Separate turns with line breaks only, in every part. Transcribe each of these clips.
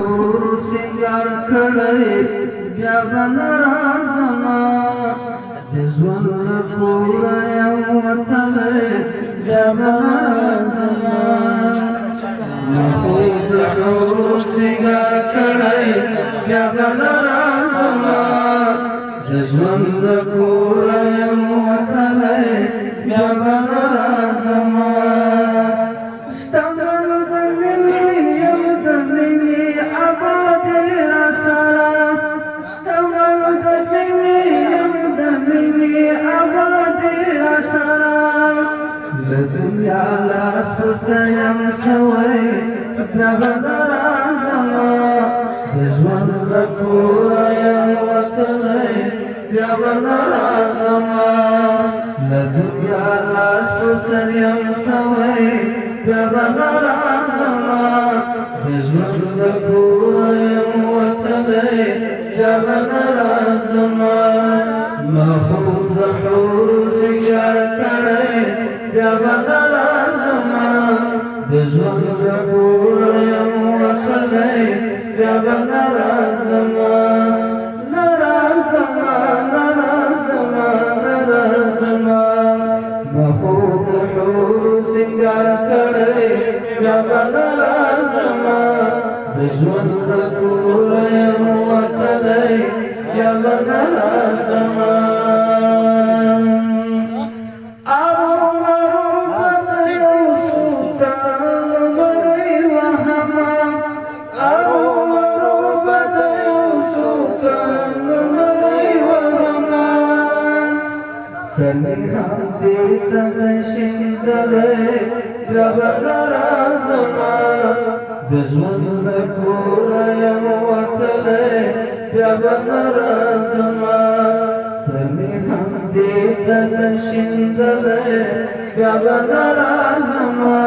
حور سنگار کړی بیا بنا رازما د ژوند کور یم وتلی بیا بنا رازما محبوب حور سنگار کړی بیا بنا رازما د ژوند کور یم وتلی بیا بنا رازما لدنیا لاس پسیم شوی بیا بنا رازما د ژوند د کوره یم وتلی بیا بنا رازما لدنیا لاس پسیم شوی بیا بنا رازما د ژوند د کوره یم وتلی بیا بنا رازما ما خوب د حور سنگار کړی بیا بنا رازما د ژوند د کوره یم وتلی بیا بنا رازما نه رازما نه رازما نه رازما ما خوب د حور سنگار کړی بیا بنا رازما د ژوند د کوره یم وتلی بیا بنا رازما سلیحان دیتا نشندلی بیا بنا رازما د ژوند د کوره یم وتلی بیا بنا رازما سلیحان دیتا نشندلی بیا بنا رازما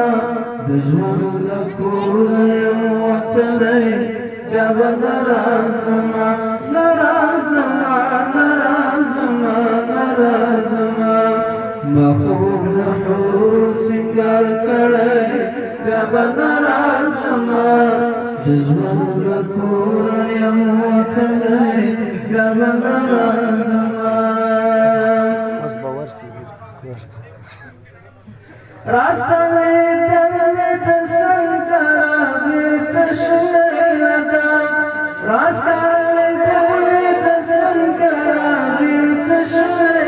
د ژوند د کوره یم وتلی بیا بنا رازما نه رازما نه رازما نه رازما ما خوب د حور سنگار کړی بیا بنا رازما د ژوند د کوره یم وتلی بیا بنا رازما راستنی دلمی د سنگره بیرته شوی لکه راستنی